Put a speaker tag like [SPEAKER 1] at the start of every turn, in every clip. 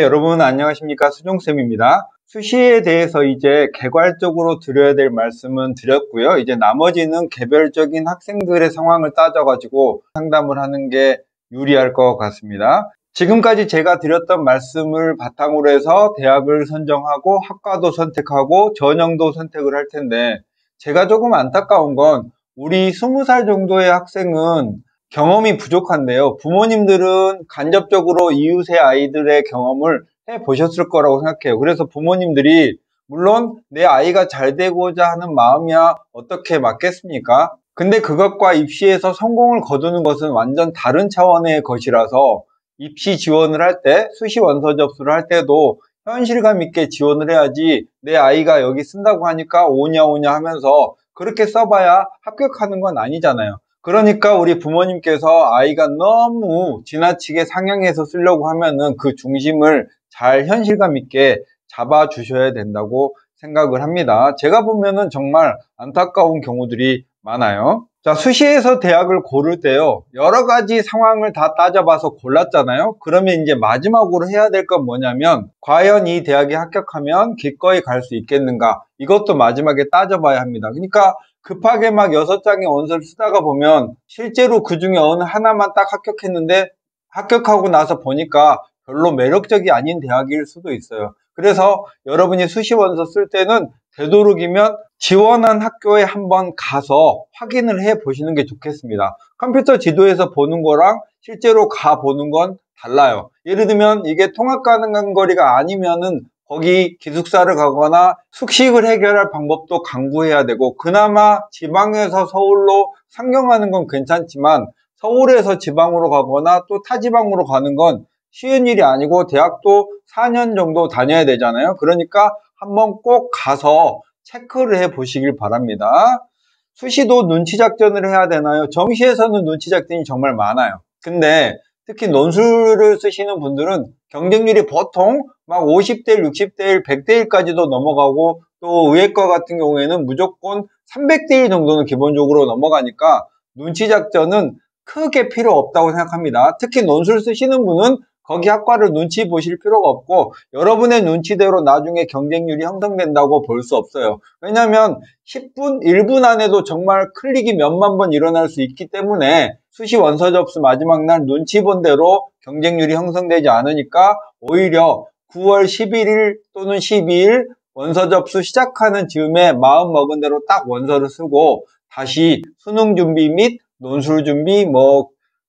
[SPEAKER 1] 네, 여러분 안녕하십니까? 수종쌤입니다. 수시에 대해서 이제 개괄적으로 드려야 될 말씀은 드렸고요. 이제 나머지는 개별적인 학생들의 상황을 따져가지고 상담을 하는 게 유리할 것 같습니다. 지금까지 제가 드렸던 말씀을 바탕으로 해서 대학을 선정하고 학과도 선택하고 전형도 선택을 할 텐데, 제가 조금 안타까운 건 우리 20살 정도의 학생은 경험이 부족한데요. 부모님들은 간접적으로 이웃의 아이들의 경험을 해보셨을 거라고 생각해요. 그래서 부모님들이 물론 내 아이가 잘 되고자 하는 마음이야 어떻게 맞겠습니까? 근데 그것과 입시에서 성공을 거두는 것은 완전 다른 차원의 것이라서 입시 지원을 할 때, 수시 원서 접수를 할 때도 현실감 있게 지원을 해야지 내 아이가 여기 쓴다고 하니까 오냐 오냐 하면서 그렇게 써봐야 합격하는 건 아니잖아요. 그러니까 우리 부모님께서 아이가 너무 지나치게 상향해서 쓰려고 하면은 그 중심을 잘 현실감 있게 잡아주셔야 된다고 생각을 합니다. 제가 보면은 정말 안타까운 경우들이 많아요. 자, 수시에서 대학을 고를 때요, 여러 가지 상황을 다 따져봐서 골랐잖아요. 그러면 이제 마지막으로 해야 될 건 뭐냐면, 과연 이 대학에 합격하면 기꺼이 갈 수 있겠는가? 이것도 마지막에 따져봐야 합니다. 그러니까 급하게 막 6장의 원서를 쓰다가 보면 실제로 그 중에 어느 하나만 딱 합격했는데 합격하고 나서 보니까 별로 매력적이 아닌 대학일 수도 있어요. 그래서 여러분이 수시 원서 쓸 때는 되도록이면 지원한 학교에 한번 가서 확인을 해 보시는 게 좋겠습니다. 컴퓨터 지도에서 보는 거랑 실제로 가 보는 건 달라요. 예를 들면 이게 통학 가능한 거리가 아니면은 거기 기숙사를 가거나 숙식을 해결할 방법도 강구해야 되고, 그나마 지방에서 서울로 상경하는 건 괜찮지만 서울에서 지방으로 가거나 또 타 지방으로 가는 건 쉬운 일이 아니고 대학도 4년 정도 다녀야 되잖아요. 그러니까 한번 꼭 가서 체크를 해 보시길 바랍니다. 수시도 눈치 작전을 해야 되나요? 정시에서는 눈치 작전이 정말 많아요. 근데 특히 논술을 쓰시는 분들은 경쟁률이 보통 막 50대 1, 60대 1, 100대 1까지도 넘어가고, 또 의예과 같은 경우에는 무조건 300대 1 정도는 기본적으로 넘어가니까 눈치 작전은 크게 필요 없다고 생각합니다. 특히 논술 쓰시는 분은 거기 학과를 눈치 보실 필요가 없고 여러분의 눈치대로 나중에 경쟁률이 형성된다고 볼 수 없어요. 왜냐하면 10분, 1분 안에도 정말 클릭이 몇만 번 일어날 수 있기 때문에 수시 원서 접수 마지막 날 눈치 본 대로 경쟁률이 형성되지 않으니까 오히려 9월 11일 또는 12일 원서 접수 시작하는 즈음에 마음 먹은 대로 딱 원서를 쓰고 다시 수능 준비 및 논술 준비,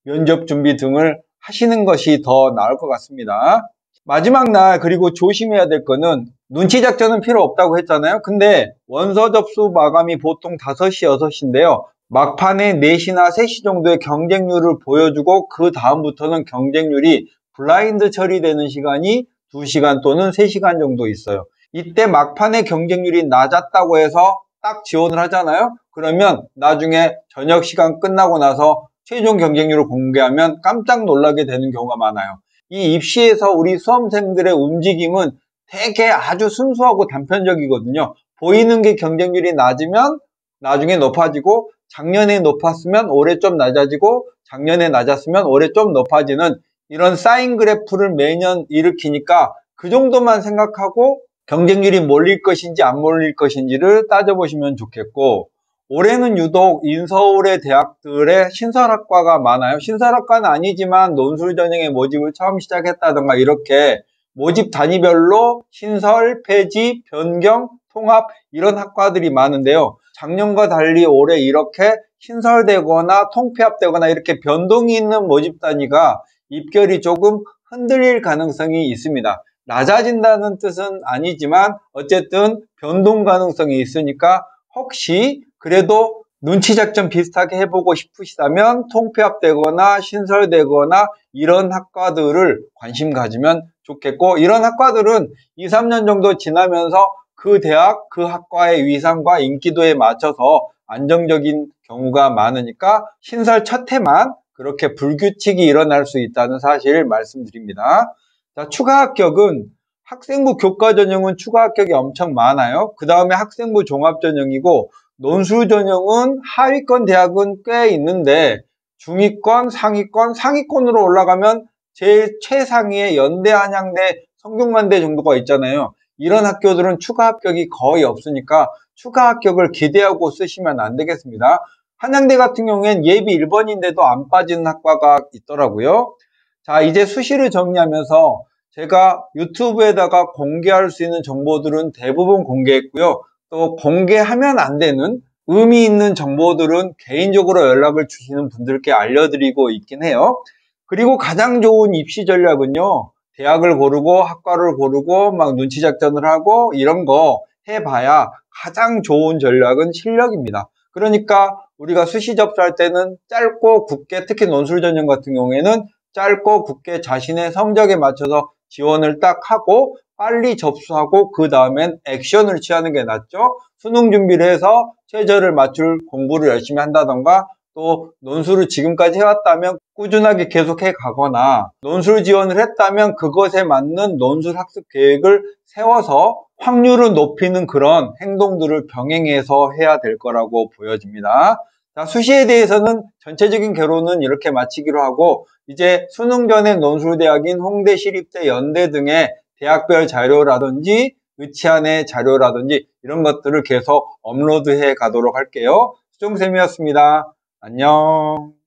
[SPEAKER 1] 면접 준비 등을 하시는 것이 더 나을 것 같습니다. 마지막 날, 그리고 조심해야 될 거는 눈치 작전은 필요 없다고 했잖아요. 근데 원서 접수 마감이 보통 5시, 6시인데요. 막판에 4시나 3시 정도의 경쟁률을 보여주고 그 다음부터는 경쟁률이 블라인드 처리되는 시간이 2시간 또는 3시간 정도 있어요. 이때 막판에 경쟁률이 낮았다고 해서 딱 지원을 하잖아요. 그러면 나중에 저녁 시간 끝나고 나서 최종 경쟁률을 공개하면 깜짝 놀라게 되는 경우가 많아요. 이 입시에서 우리 수험생들의 움직임은 되게 아주 순수하고 단편적이거든요. 보이는 게 경쟁률이 낮으면 나중에 높아지고, 작년에 높았으면 올해 좀 낮아지고, 작년에 낮았으면 올해 좀 높아지는 이런 사인 그래프를 매년 일으키니까 그 정도만 생각하고 경쟁률이 몰릴 것인지 안 몰릴 것인지를 따져보시면 좋겠고, 올해는 유독 인서울의 대학들의 신설학과가 많아요. 신설학과는 아니지만 논술 전형의 모집을 처음 시작했다던가 이렇게 모집 단위별로 신설, 폐지, 변경, 통합 이런 학과들이 많은데요. 작년과 달리 올해 이렇게 신설되거나 통폐합되거나 이렇게 변동이 있는 모집 단위가 입결이 조금 흔들릴 가능성이 있습니다. 낮아진다는 뜻은 아니지만 어쨌든 변동 가능성이 있으니까 혹시 그래도 눈치 작전 비슷하게 해보고 싶으시다면 통폐합되거나 신설되거나 이런 학과들을 관심 가지면 좋겠고, 이런 학과들은 2, 3년 정도 지나면서 그 대학, 그 학과의 위상과 인기도에 맞춰서 안정적인 경우가 많으니까 신설 첫 해만 그렇게 불규칙이 일어날 수 있다는 사실을 말씀드립니다. 자, 추가 합격은 학생부 교과 전형은 추가 합격이 엄청 많아요. 그 다음에 학생부 종합 전형이고, 논술 전형은 하위권 대학은 꽤 있는데 중위권, 상위권, 상위권으로 올라가면 제일 최상위의 연대, 한양대, 성균관대 정도가 있잖아요. 이런 학교들은 추가 합격이 거의 없으니까 추가 합격을 기대하고 쓰시면 안 되겠습니다. 한양대 같은 경우엔 예비 1번인데도 안 빠지는 학과가 있더라고요. 자, 이제 수시를 정리하면서 제가 유튜브에다가 공개할 수 있는 정보들은 대부분 공개했고요. 또 공개하면 안 되는 의미 있는 정보들은 개인적으로 연락을 주시는 분들께 알려드리고 있긴 해요. 그리고 가장 좋은 입시 전략은요, 대학을 고르고 학과를 고르고 막 눈치 작전을 하고 이런 거 해봐야 가장 좋은 전략은 실력입니다. 그러니까 우리가 수시 접수할 때는 짧고 굵게, 특히 논술 전형 같은 경우에는 짧고 굵게 자신의 성적에 맞춰서 지원을 딱 하고 빨리 접수하고 그 다음엔 액션을 취하는 게 낫죠. 수능 준비를 해서 최저를 맞출 공부를 열심히 한다던가 또 논술을 지금까지 해왔다면 꾸준하게 계속해 가거나 논술 지원을 했다면 그것에 맞는 논술 학습 계획을 세워서 확률을 높이는 그런 행동들을 병행해서 해야 될 거라고 보여집니다. 자, 수시에 대해서는 전체적인 개론은 이렇게 마치기로 하고 이제 수능 전에 논술대학인 홍대, 시립대, 연대 등의 대학별 자료라든지 의치안의 자료라든지 이런 것들을 계속 업로드해 가도록 할게요. 수정쌤이었습니다. 안녕.